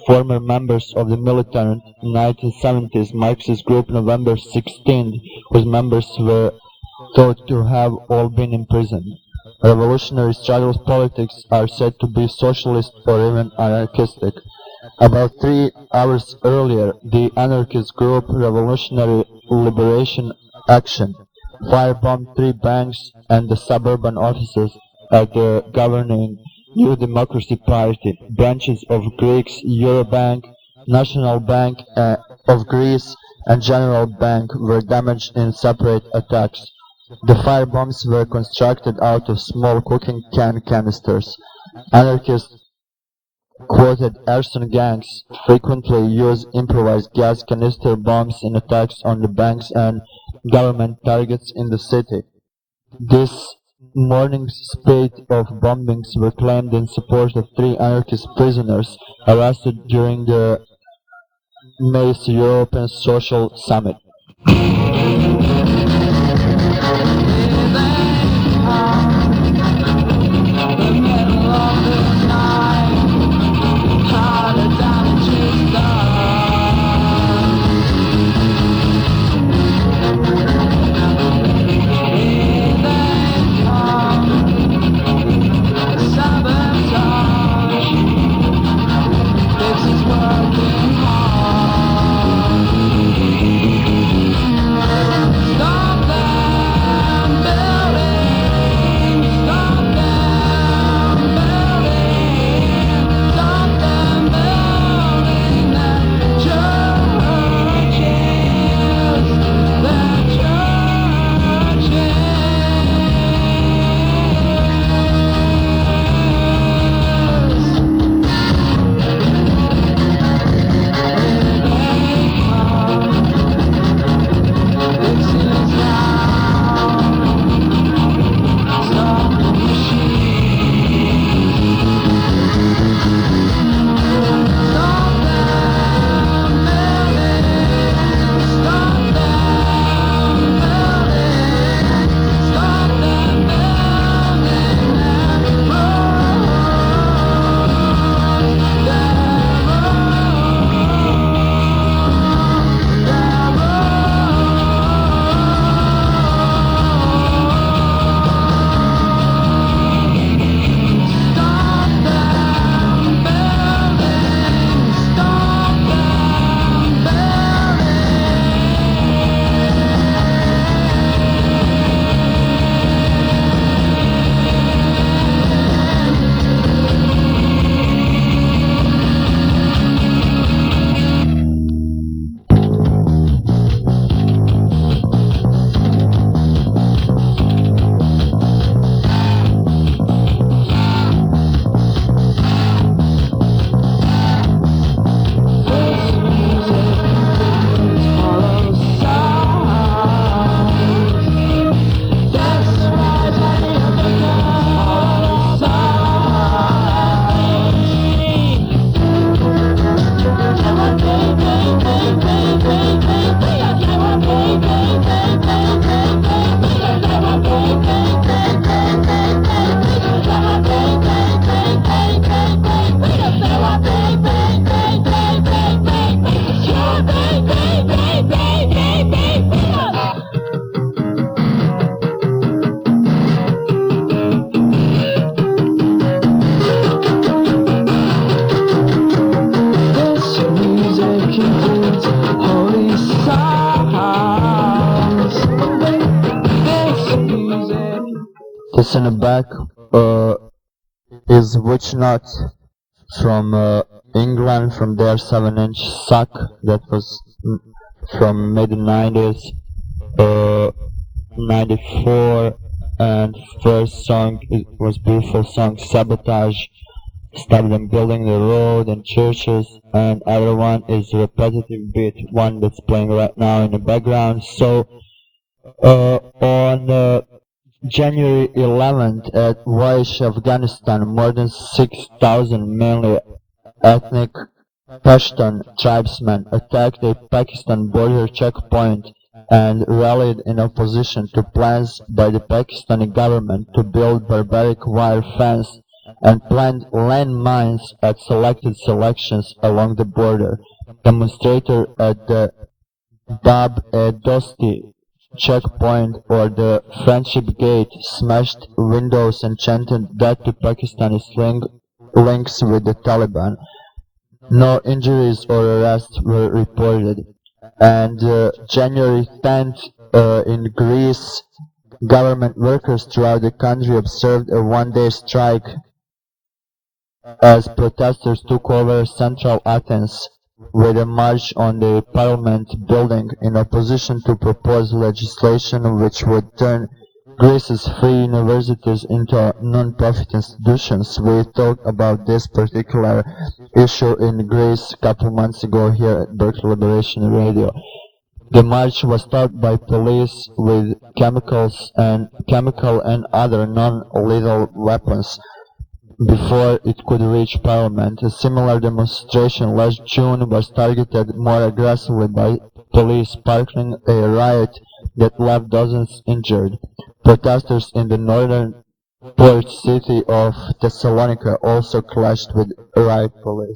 former members of the militant 1970s Marxist group November 16th, whose members were thought to have all been imprisoned. Revolutionary struggles politics are said to be socialist or even anarchistic. About 3 hours earlier, the anarchist group Revolutionary Liberation Action firebombed 3 banks and the suburban offices at the governing New Democracy Party. Branches of Greeks Eurobank, National Bank of Greece, and General Bank were damaged in separate attacks. The firebombs were constructed out of small cooking can canisters. Anarchists quoted arson gangs frequently use improvised gas canister bombs in attacks on the banks and government targets in the city. This morning's spate of bombings were claimed in support of 3 anarchist prisoners arrested during the May's European Social Summit. This in the back is Witch Knot from England, from their 7-inch Suck that was from mid-90s, 94, and first song was beautiful song Sabotage, Stop Them Building the Road and Churches, and other one is repetitive beat, one that's playing right now in the background. So on January 11th at Waish, Afghanistan, more than 6,000 mainly ethnic Pashtun tribesmen attacked a Pakistan border checkpoint and rallied in opposition to plans by the Pakistani government to build barbaric wire fence and plant landmines at selected sections along the border. Demonstrators at the Bab-e-Dosti checkpoint or the Friendship Gate smashed windows and chanted death to Pakistani links with the Taliban. No injuries or arrests were reported. And January 10th in Greece, government workers throughout the country observed a one-day strike as protesters took over central Athens with a march on the parliament building in opposition to proposed legislation which would turn Greece's free universities into non-profit institutions. We talked about this particular issue in Greece a couple months ago here at Berkeley Liberation Radio. The march was stopped by police with chemical and other non-lethal weapons before it could reach Parliament. A similar demonstration last June was targeted more aggressively by police, sparking a riot that left dozens injured. Protesters in the northern port city of Thessalonica also clashed with riot police.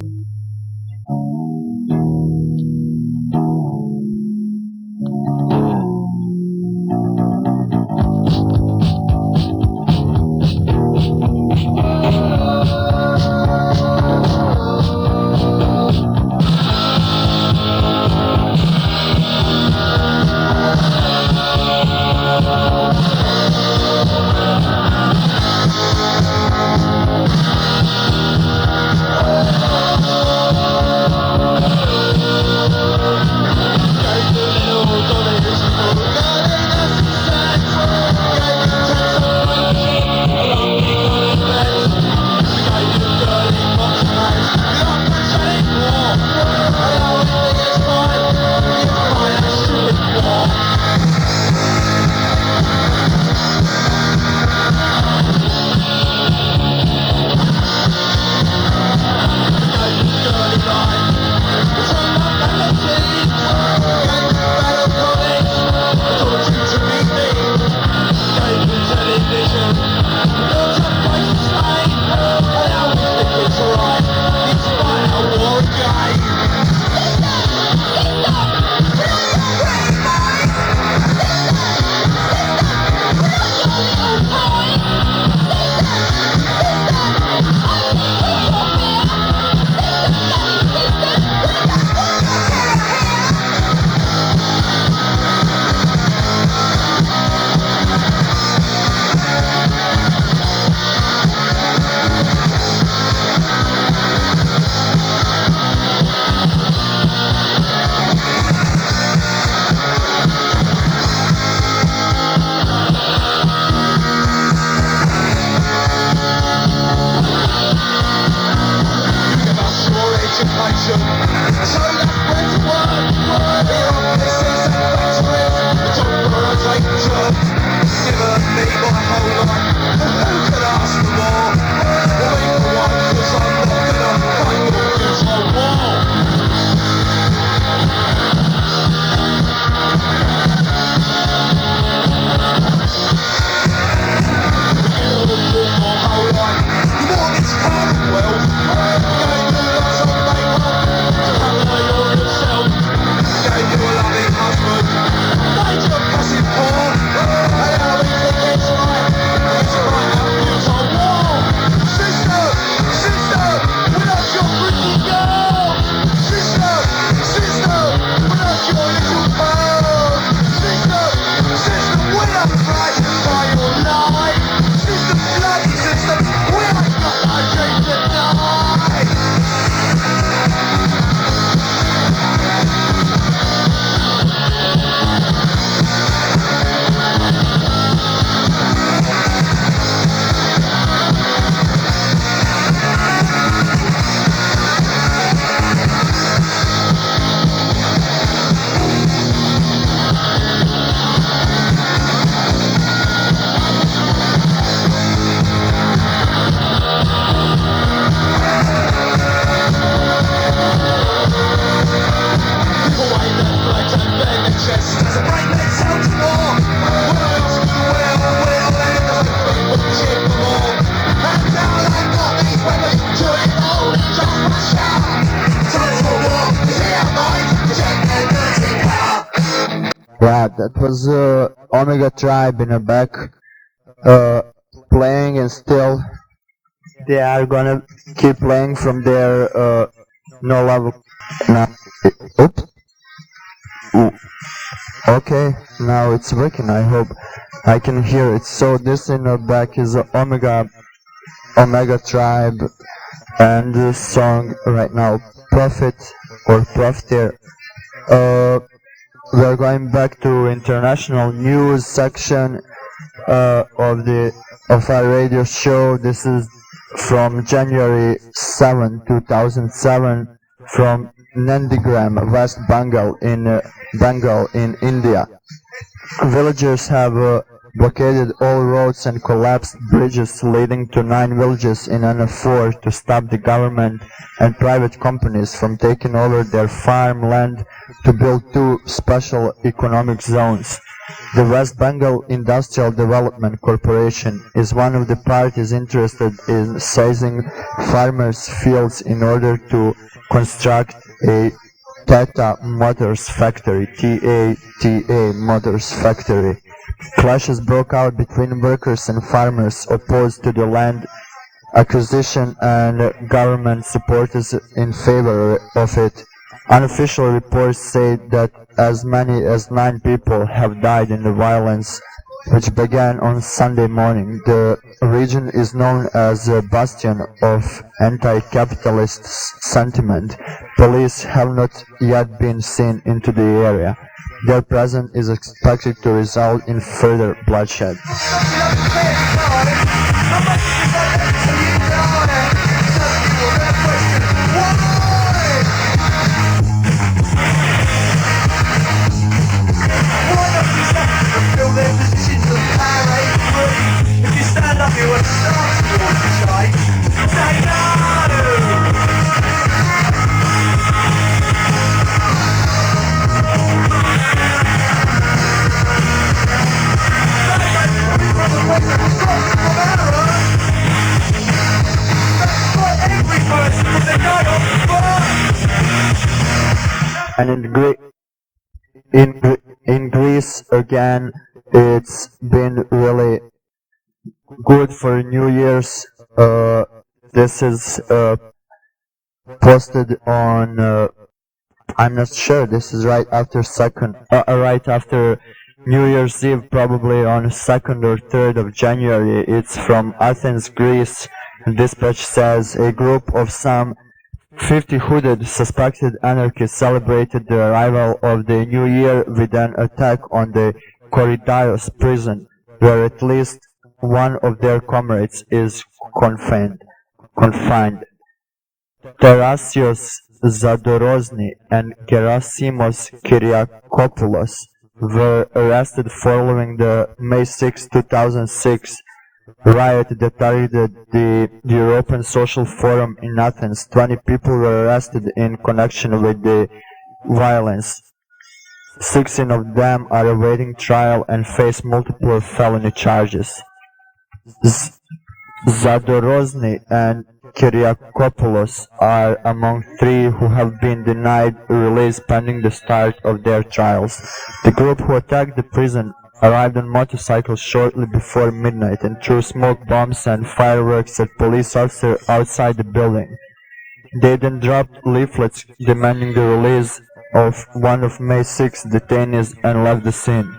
Yeah, that was Omega Tribe in the back playing, and still they are gonna keep playing from their no level. Oops. Ooh. Okay, now it's working. I hope I can hear it. So this in the back is Omega Tribe, and the song right now, Prophet or Profiteer. We're going back to international news section of our radio show. This is from January 7, 2007, from Nandigram, West Bengal in India. Villagers have blockaded all roads and collapsed bridges leading to 9 villages in NF4 to stop the government and private companies from taking over their farmland to build 2 special economic zones. The West Bengal Industrial Development Corporation is one of the parties interested in seizing farmers' fields in order to construct a Tata Motors factory, T-A-T-A Motors factory. Clashes broke out between workers and farmers opposed to the land acquisition and government supporters in favor of it. Unofficial reports say that as many as 9 people have died in the violence, which began on Sunday morning. The region is known as a bastion of anti-capitalist sentiment. Police have not yet been seen into the area. Their presence is expected to result in further bloodshed. And in Greece again, it's been really good for New Year's. This is posted on. I'm not sure. This is right after New Year's Eve, probably on 2nd or 3rd of January. It's from Athens, Greece. Dispatch says a group of some 50 hooded suspected anarchists celebrated the arrival of the new year with an attack on the Korydaios prison, where at least one of their comrades is confined. Tarasios Zadorozny and Gerasimos Kyriakopoulos were arrested following the May 6, 2006 riot that targeted the European Social Forum in Athens. 20 people were arrested in connection with the violence. 16 of them are awaiting trial and face multiple felony charges. Zadorozny and Kyriakopoulos are among 3 who have been denied release pending the start of their trials. The group who attacked the prison arrived on motorcycles shortly before midnight and threw smoke bombs and fireworks at police officers outside the building. They then dropped leaflets demanding the release of one of May 6 detainees and left the scene.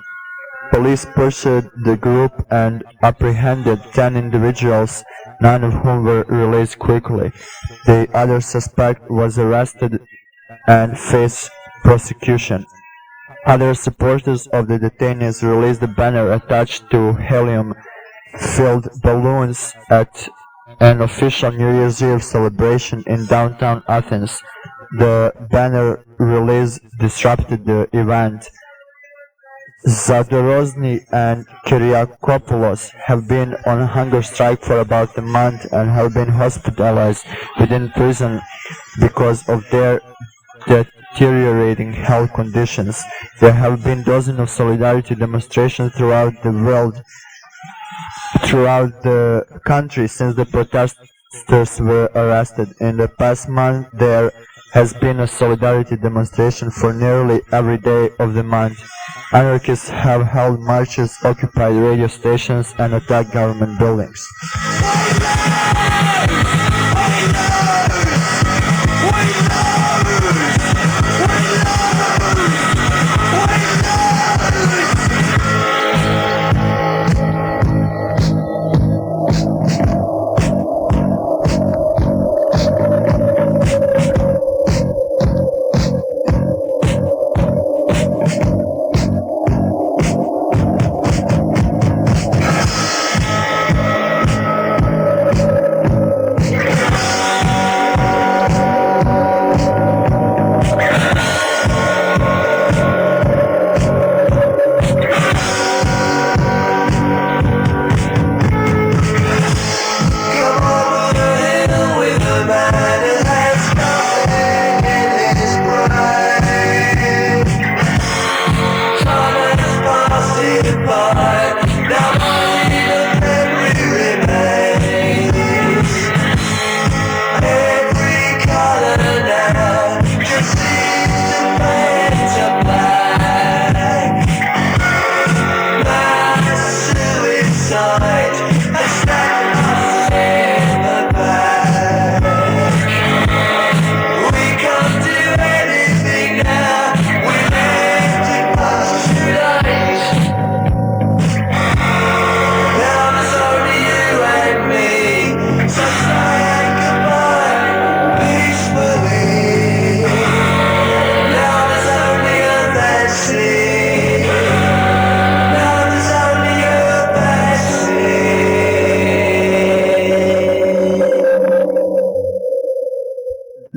Police pursued the group and apprehended 10 individuals, 9 of whom were released quickly. The other suspect was arrested and faced prosecution. Other supporters of the detainees released a banner attached to helium-filled balloons at an official New Year's Eve celebration in downtown Athens. The banner release disrupted the event. Zadorozny and Kyriakopoulos have been on hunger strike for about a month and have been hospitalized within prison because of their deteriorating health conditions. There have been dozens of solidarity demonstrations throughout the country since the protesters were arrested. In the past month, there has been a solidarity demonstration for nearly every day of the month. Anarchists have held marches, occupied radio stations, and attacked government buildings.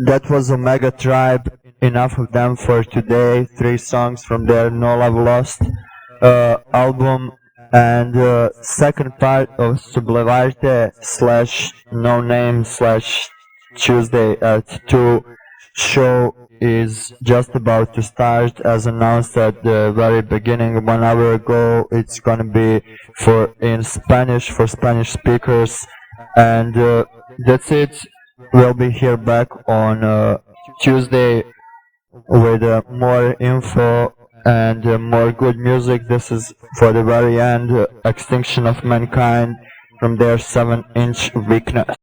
That was Omega Tribe, enough of them for today. 3 songs from their No Love Lost album, and second part of Sublevarte / No Name / Tuesday at 2 show is just about to start. As announced at the very beginning 1 hour ago, it's gonna be in Spanish for Spanish speakers, and that's it. We'll be here back on Tuesday with more info and more good music. This is for the very end, Extinction of Mankind from their 7-inch Weakness.